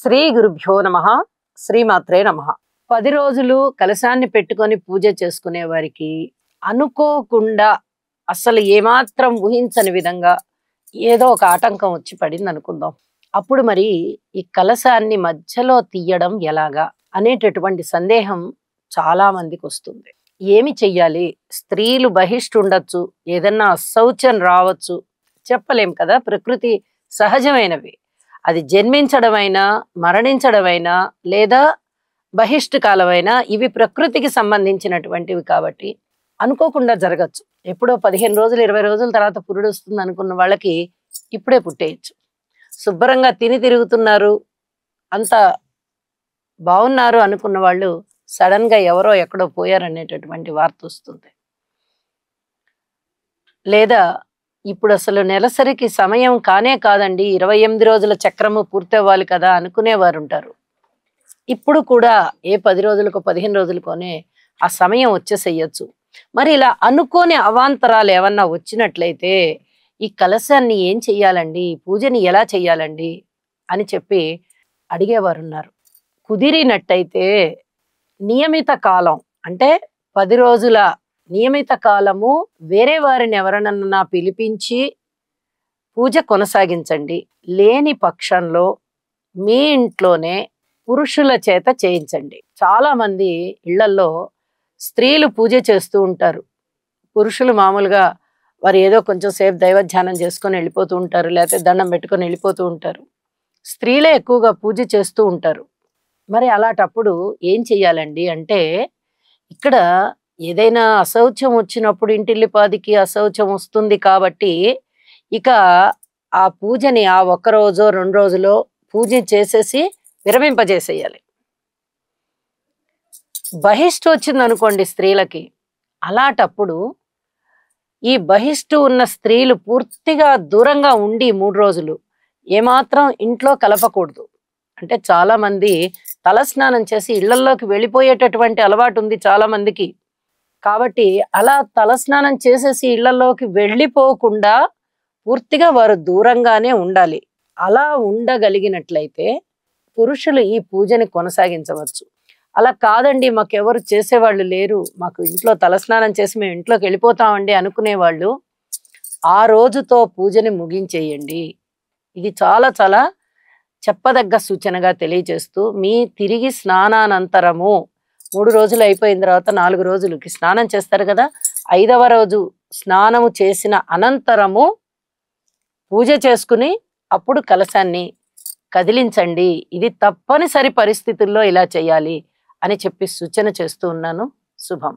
శ్రీ గురుభ్యో నమః. శ్రీమాత్రే నమః. 10 రోజులు కలశాన్ని పెట్టుకొని పూజ చేసుకునే వారికి అనుకోకుండా అసలు ఏమాత్రం ఊహించని విధంగా ఏదో ఒక ఆటంకం వచ్చి పడింది అనుకుందాం. అప్పుడు మరి ఈ కలశాన్ని మధ్యలో తీయడం ఎలాగా అనేటటువంటి సందేహం చాలా మందికి వస్తుంది. ఏమి చెయ్యాలి? స్త్రీలు బహిష్టుండొచ్చు, ఏదన్నా అశౌచం రావచ్చు, చెప్పలేం కదా, ప్రకృతి సహజమైనవి. అది జన్మించడమైనా మరణించడమైనా లేదా బహిష్టుకాలమైనా ఇవి ప్రకృతికి సంబంధించినటువంటివి కాబట్టి అనుకోకుండా జరగచ్చు. ఎప్పుడో 15 రోజులు 20 రోజుల తర్వాత పురుడు వస్తుంది అనుకున్న వాళ్ళకి ఇప్పుడే పుట్టేయచ్చు. శుభ్రంగా తిని తిరుగుతున్నారు, అంత బాగున్నారు అనుకున్న వాళ్ళు సడన్ గా ఎవరో ఎక్కడో పోయారనేటటువంటి వార్త వస్తుంది. లేదా ఇప్పుడు అసలు నెలసరికి సమయం కానే కాదండి, 28 రోజుల చక్రము పూర్తవ్వాలి కదా అనుకునేవారు ఉంటారు. ఇప్పుడు కూడా ఏ 10 రోజులకో 15 రోజులకోనే ఆ సమయం వచ్చేసేయచ్చు. మరి ఇలా అనుకోని అవాంతరాలు ఏమన్నా వచ్చినట్లయితే ఈ కలశాన్ని ఏం చెయ్యాలండి, పూజని ఎలా చెయ్యాలండి అని చెప్పి అడిగేవారు ఉన్నారు. కుదిరినట్టయితే నియమిత కాలం అంటే 10 రోజుల నియమిత కాలము వేరే వారిని ఎవరన్నా పిలిపించి పూజ కొనసాగించండి. లేని పక్షంలో మీ ఇంట్లోనే పురుషుల చేత చేయించండి. చాలా మంది ఇళ్లల్లో స్త్రీలు పూజ చేస్తూ ఉంటారు. పురుషులు మామూలుగా వారు ఏదో కొంచెం సేపు దైవధ్యానం చేసుకొని వెళ్ళిపోతూ ఉంటారు, లేకపోతే దండం పెట్టుకొని వెళ్ళిపోతూ ఉంటారు. స్త్రీలే ఎక్కువగా పూజ చేస్తూ ఉంటారు. మరి అలాంటప్పుడు ఏం చెయ్యాలండి అంటే, ఇక్కడ ఏదైనా అశౌచం వచ్చినప్పుడు ఇంటిల్లిపాదికి అశౌచం వస్తుంది కాబట్టి ఇక ఆ పూజని ఆ 1 రోజో 2 రోజులో పూజ చేసేసి విరమింపజేసేయాలి. బహిష్టు వచ్చింది అనుకోండి స్త్రీలకి, అలాంటప్పుడు ఈ బహిష్టు ఉన్న స్త్రీలు పూర్తిగా దూరంగా ఉండి 3 రోజులు ఏమాత్రం ఇంట్లో కలపకూడదు. అంటే చాలా మంది తలస్నానం చేసి ఇళ్లలోకి వెళ్ళిపోయేటటువంటి అలవాటు ఉంది చాలా మందికి. కాబట్టి అలా తలస్నానం చేసేసి ఇళ్లలోకి వెళ్ళిపోకుండా పూర్తిగా వారు దూరంగానే ఉండాలి. అలా ఉండగలిగినట్లయితే పురుషులు ఈ పూజని కొనసాగించవచ్చు. అలా కాదండి, మాకెవరు చేసేవాళ్ళు లేరు, మాకు ఇంట్లో తలస్నానం చేసి మేము ఇంట్లోకి వెళ్ళిపోతామండి అనుకునేవాళ్ళు ఆ రోజుతో పూజని ముగించేయండి. ఇది చాలా చాలా చెప్పదగ్గ సూచనగా తెలియజేస్తూ, మీ తిరిగి స్నానానంతరము 3 రోజులు అయిపోయిన తర్వాత 4 రోజులకి స్నానం చేస్తారు కదా, 5వ రోజు స్నానము చేసిన అనంతరము పూజ చేసుకుని అప్పుడు కలశాన్ని కదిలించండి. ఇది తప్పనిసరి పరిస్థితుల్లో ఇలా చేయాలి అని చెప్పి సూచన చేస్తూ ఉన్నాను. శుభం.